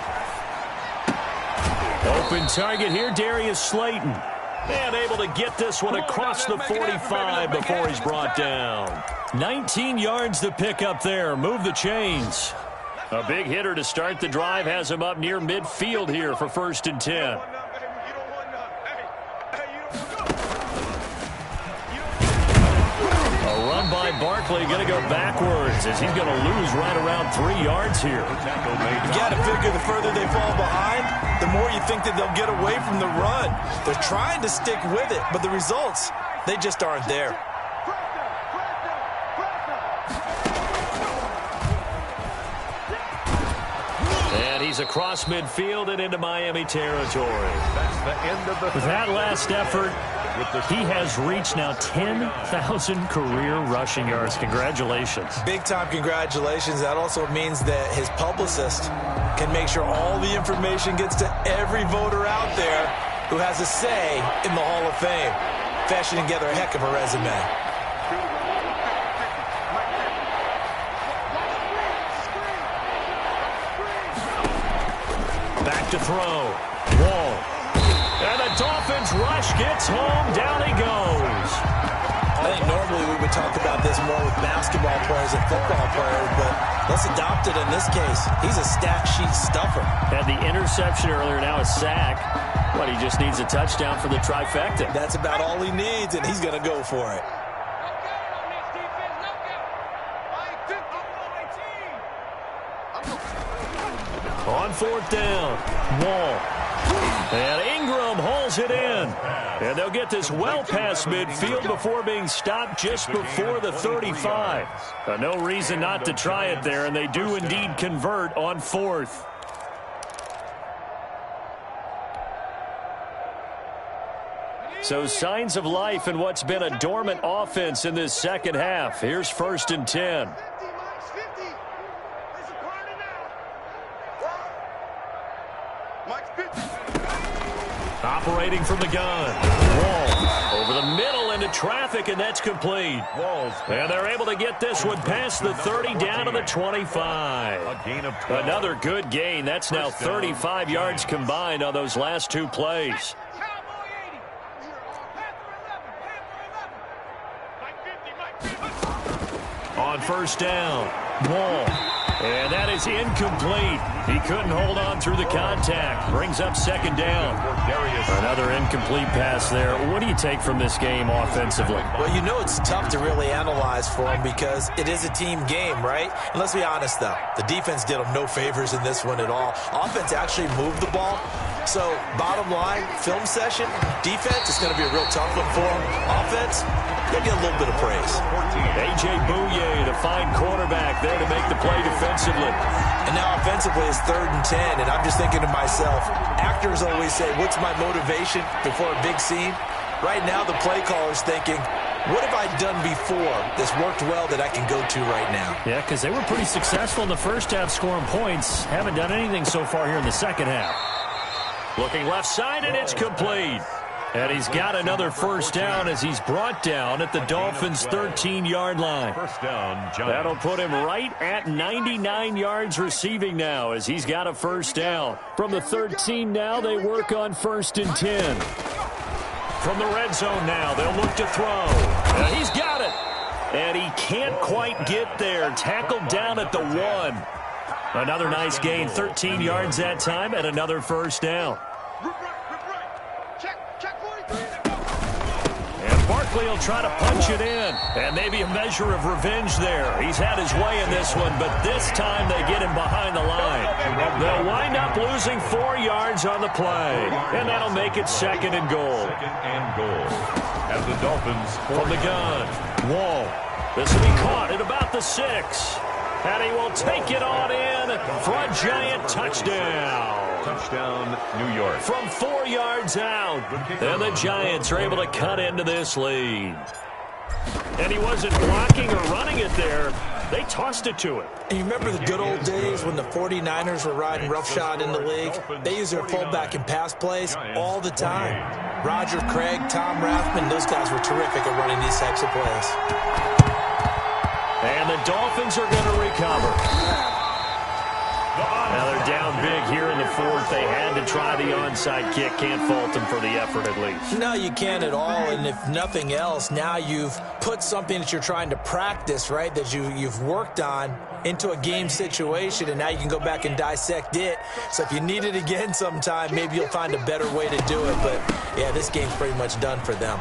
S2: Open target here, Darius Slayton. And able to get this one across the 45 before he's brought down. 19 yards to pick up there. Move the chains. A big hitter to start the drive has him up near midfield here for 1st and 10. By Barkley, going to go backwards as he's going to lose right around 3 yards here.
S4: You got to figure the further they fall behind, the more you think that they'll get away from the run. They're trying to stick with it, but the results, they just aren't there.
S2: And he's across midfield and into Miami territory.
S3: That's the end of the
S2: With that last effort, he has reached now 10,000 career rushing yards. Congratulations.
S4: Big-time congratulations. That also means that his publicist can make sure all the information gets to every voter out there who has a say in the Hall of Fame. Fashioning together a heck of a resume.
S2: Back to throw. Wall. And the Dolphins rush gets home. Down he goes.
S4: I think normally we would talk about this more with basketball players and football players, but let's adopt it in this case. He's a stat sheet stuffer.
S2: Had the interception earlier, now a sack. But he just needs a touchdown for the trifecta.
S4: That's about all he needs, and he's going to go for it.
S2: On fourth down, Wall. And Ingram hauls it in. And they'll get this well past midfield before being stopped just before the 35. No reason not to try it there, and they do indeed convert on fourth. So signs of life in what's been a dormant offense in this second half. Here's 1st and 10. Operating from the gun. Wall over the middle into traffic, and that's complete.
S3: Walls.
S2: And they're able to get this one past the 30 down to the 25.
S3: A gain of 12.
S2: Another good gain. That's now 35 yards combined on those last two plays. On first down, Wall. And that is incomplete. He couldn't hold on through the contact. Brings up 2nd down. Another incomplete pass there. What do you take from this game offensively?
S4: Well, you know it's tough to really analyze for him because it is a team game, right? And let's be honest, though. The defense did him no favors in this one at all. Offense actually moved the ball. So, bottom line, film session, defense is going to be a real tough one for him. Offense, they'll get a little bit of praise.
S2: A.J. Bouye, the fine quarterback there to make the play defensively.
S4: And now offensively it's 3rd and 10, and I'm just thinking to myself, actors always say, what's my motivation before a big scene? Right now the play caller's thinking, what have I done before that's worked well that I can go to right now?
S2: Yeah, because they were pretty successful in the first half scoring points. Haven't done anything so far here in the second half. Looking left side, and it's complete. And he's got another first down as he's brought down at the Dolphins' 13-yard line.
S3: First down, Giants.
S2: That'll put him right at 99 yards receiving now as he's got a first down. From the 13 now, they work on 1st and 10. From the red zone now, they'll look to throw. And he's got it. And he can't quite get there. Tackled down at the 1. Another nice gain, 13 yards that time, and another first down. And Barkley will try to punch it in. And maybe a measure of revenge there. He's had his way in this one, but this time they get him behind the line. They'll wind up losing 4 yards on the play. And that'll make it 2nd and goal.
S3: 2nd and goal. As the Dolphins
S2: from the gun, Wall. This will be caught at about the 6. And he will take it on in for a giant touchdown.
S3: Touchdown, New York.
S2: From 4 yards out. And the Giants are able to cut into this lead. And he wasn't blocking or running it there. They tossed it to him.
S4: And you remember the good old days when the 49ers were riding roughshod in the league? They used their fullback in pass plays all the time. Roger Craig, Tom Rathman, those guys were terrific at running these types of plays.
S2: And the Dolphins are going to recover. Now they're down big here in the 4th. They had to try the onside kick. Can't fault them for the effort at least.
S4: No, you can't at all. And if nothing else, now you've put something that you're trying to practice, right, that you've worked on into a game situation, and now you can go back and dissect it. So if you need it again sometime, maybe you'll find a better way to do it. But, yeah, this game's pretty much done for them.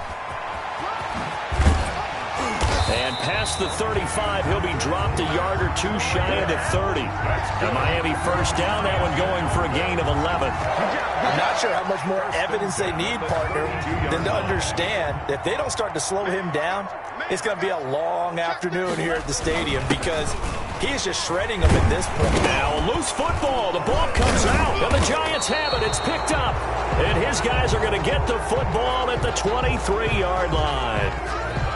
S2: And past the 35, he'll be dropped a yard or two shy of the 30. And Miami first down, that one going for a gain of 11.
S4: I'm not sure how much more evidence they need, partner, than to understand that if they don't start to slow him down, it's going to be a long afternoon here at the stadium because he is just shredding them at this point.
S2: Now, loose football. The ball comes out, and the Giants have it. It's picked up. And his guys are going to get the football at the 23-yard line.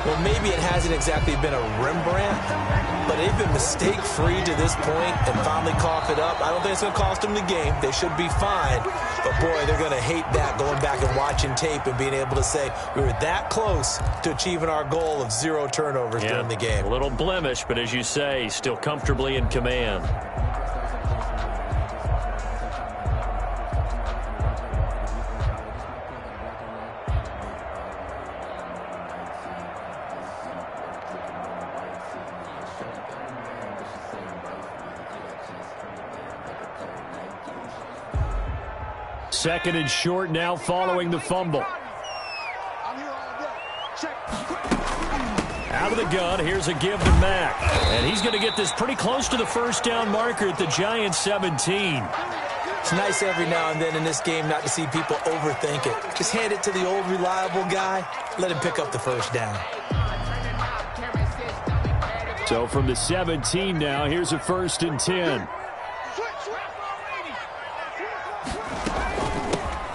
S4: Well, maybe it hasn't exactly been a Rembrandt, but they've been mistake-free to this point and finally cough it up. I don't think it's going to cost them the game. They should be fine. But, boy, they're going to hate that, going back and watching tape and being able to say we were that close to achieving our goal of 0 turnovers during the game.
S2: A little blemish, but as you say, still comfortably in command. Second and short now following the fumble. Out of the gun, here's a give to Mack. And he's going to get this pretty close to the first down marker at the Giants 17.
S4: It's nice every now and then in this game not to see people overthink it. Just hand it to the old reliable guy. Let him pick up the first down.
S2: So from the 17 now, here's a 1st and 10.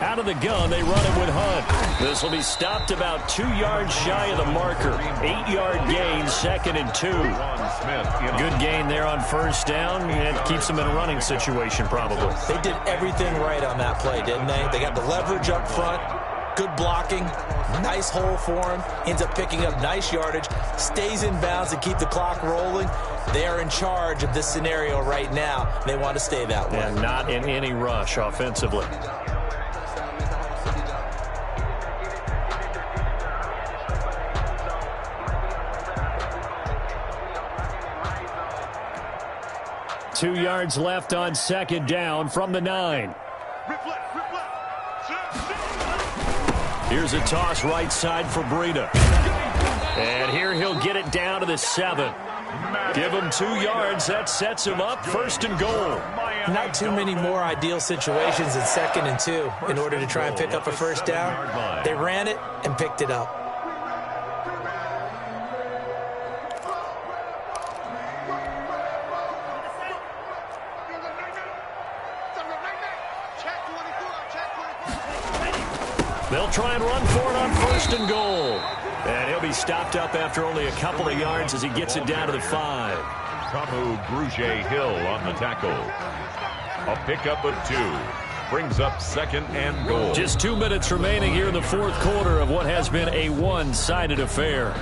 S2: Out of the gun, they run it with Hunt. This will be stopped about 2 yards shy of the marker. 8-yard gain, 2nd and 2. Good gain there on first down. It keeps them in a running situation probably.
S4: They did everything right on that play, didn't they? They got the leverage up front, good blocking, nice hole for him, ends up picking up nice yardage, stays in bounds to keep the clock rolling. They are in charge of this scenario right now. They want to stay that way.
S2: And not in any rush offensively. Two yards left on second down from the 9. Here's a toss right side for Breida. And here he'll get it down to the 7. Give him 2 yards. That sets him up. 1st and goal.
S4: Not too many more ideal situations in 2nd and 2 in order to try and pick up a first down. They ran it and picked it up.
S2: They'll try and run for it on 1st and goal. And he'll be stopped up after only a couple of yards as he gets it down to the 5.
S3: Kamu Grugier-Hill on the tackle. A pickup of 2. Brings up 2nd and goal.
S2: Just 2 minutes remaining here in the 4th quarter of what has been a one-sided affair.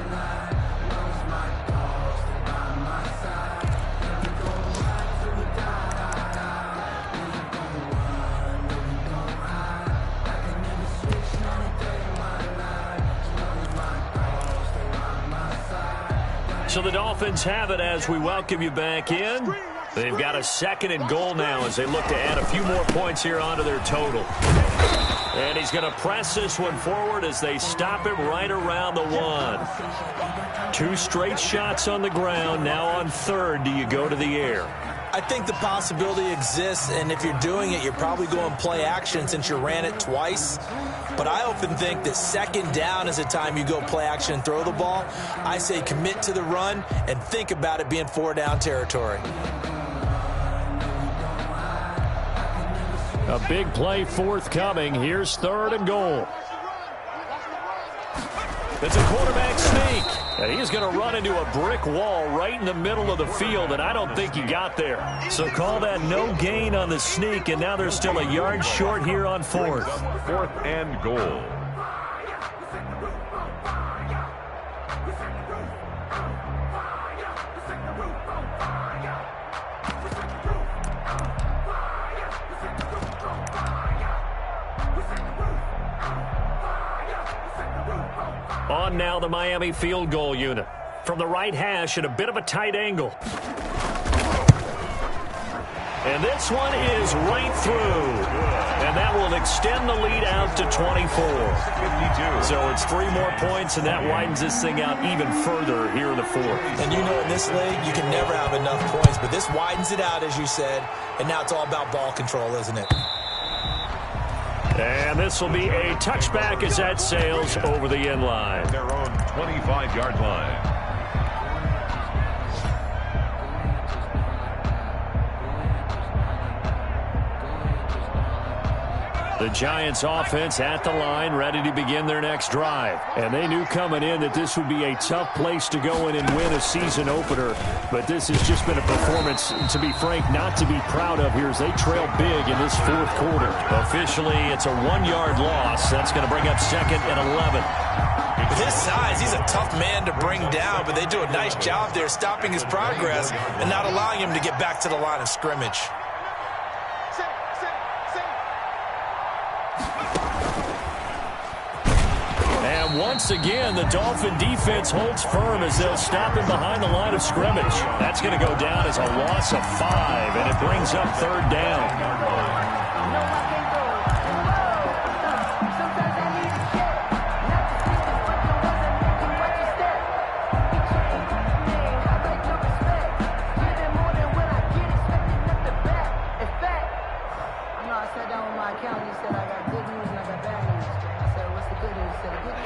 S2: So the Dolphins have it as we welcome you back in. They've got a 2nd and goal now as they look to add a few more points here onto their total. And he's going to press this one forward as they stop him right around the 1. 2 straight shots on the ground. Now on 3rd, do you go to the air?
S4: I think the possibility exists, and if you're doing it, you're probably going play action since you ran it twice. But I often think that 2nd down is the time you go play action and throw the ball. I say commit to the run and think about it being 4-down territory.
S2: A big play forthcoming. Here's 3rd and goal. It's a quarterback sneak. And he's going to run into a brick wall right in the middle of the field, and I don't think he got there. So call that no gain on the sneak, and now they're still a yard short here on 4th.
S3: 4th and goal.
S2: On now the Miami field goal unit. From the right hash at a bit of a tight angle. And this one is right through. And that will extend the lead out to 24.
S3: 52.
S2: So it's 3 more points, and that widens this thing out even further here in the fourth.
S4: And you know in this league, you can never have enough points, but this widens it out, as you said, and now it's all about ball control, isn't it?
S2: And this will be a touchback as that sails over the end line.
S3: Their own 25-yard line.
S2: The Giants offense at the line, ready to begin their next drive. And they knew coming in that this would be a tough place to go in and win a season opener. But this has just been a performance, to be frank, not to be proud of here as they trail big in this fourth quarter. Officially, it's a 1-yard loss. That's going to bring up second and 11.
S4: With his size, he's a tough man to bring down, but they do a nice job there stopping his progress and not allowing him to get back to the line of scrimmage.
S2: And once again, the Dolphin defense holds firm as they'll stop him behind the line of scrimmage. That's going to go down as a loss of 5, and it brings up third down.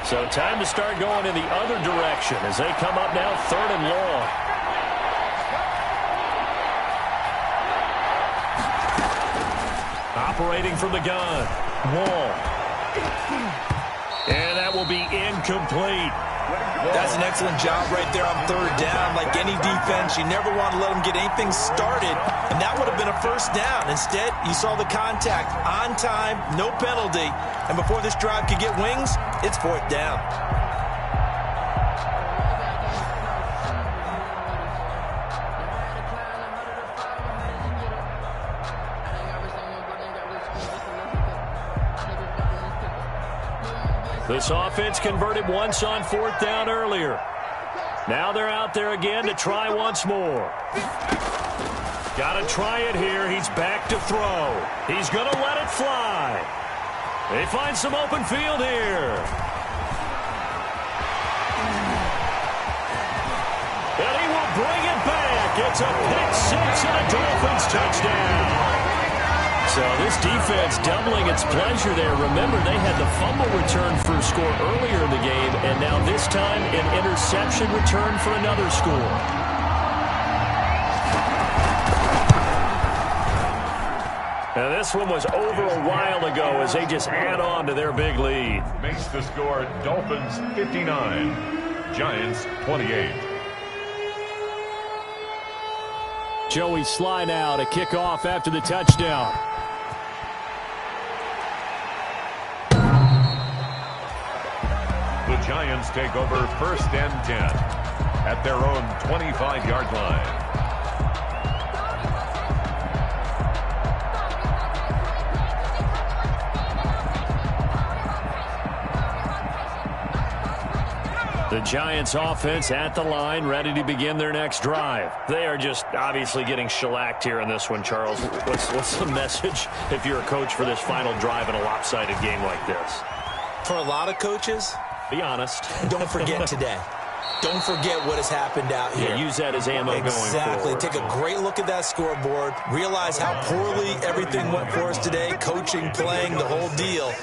S2: So time to start going in the other direction as they come up now 3rd and long. Operating from the gun. Wall. And that will be incomplete.
S4: That's an excellent job right there on 3rd down. Like any defense, you never want to let them get anything started, and that would have been a first down. Instead, you saw the contact on time, no penalty, and before this drive could get wings, it's 4th down.
S2: This offense converted once on 4th down earlier. Now they're out there again to try once more. Got to try it here. He's back to throw. He's going to let it fly. They find some open field here. And he will bring it back. It's a pick 6 and a Dolphins touchdown. So this defense doubling its pleasure there. Remember, they had the fumble return for a score earlier in the game, and now this time an interception return for another score. Now this one was over a while ago as they just add on to their big lead.
S3: Makes the score Dolphins 59, Giants 28.
S2: Joey Sly now to kick off after the touchdown.
S3: The Giants take over 1st and 10 at their own 25-yard line.
S2: The Giants offense at the line, ready to begin their next drive. They are just obviously getting shellacked here in this one, Charles. What's the message if you're a coach for this final drive in a lopsided game like this?
S4: For a lot of coaches,
S2: be honest.
S4: Don't forget today. Don't forget what has happened out here.
S2: Yeah, use that as ammo going forward.
S4: Exactly. Take a great look at that scoreboard. Realize how poorly everything went for us today. Coaching, playing, the whole deal.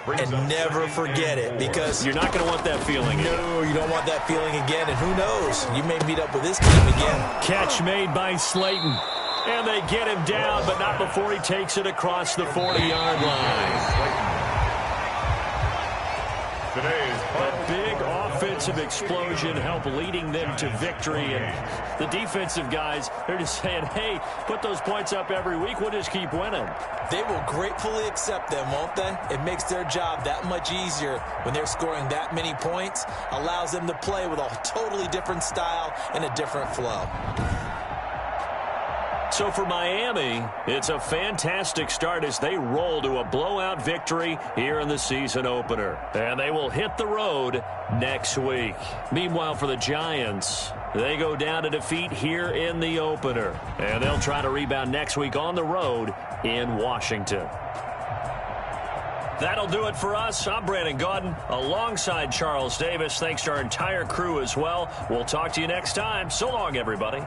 S4: And never forget it, because
S2: you're not going to want that feeling again.
S4: No, you don't want that feeling again. And who knows? You may meet up with this team again.
S2: Catch made by Slayton. And they get him down, but not before he takes it across the 40-yard line. A big offensive explosion helped leading them to victory. And the defensive guys, they're just saying, hey, put those points up every week. We'll just keep winning.
S4: They will gratefully accept them, won't they? It makes their job that much easier when they're scoring that many points. Allows them to play with a totally different style and a different flow.
S2: So for Miami, it's a fantastic start as they roll to a blowout victory here in the season opener. And they will hit the road next week. Meanwhile, for the Giants, they go down to defeat here in the opener. And they'll try to rebound next week on the road in Washington. That'll do it for us. I'm Brandon Gaudin alongside Charles Davis. Thanks to our entire crew as well. We'll talk to you next time. So long, everybody.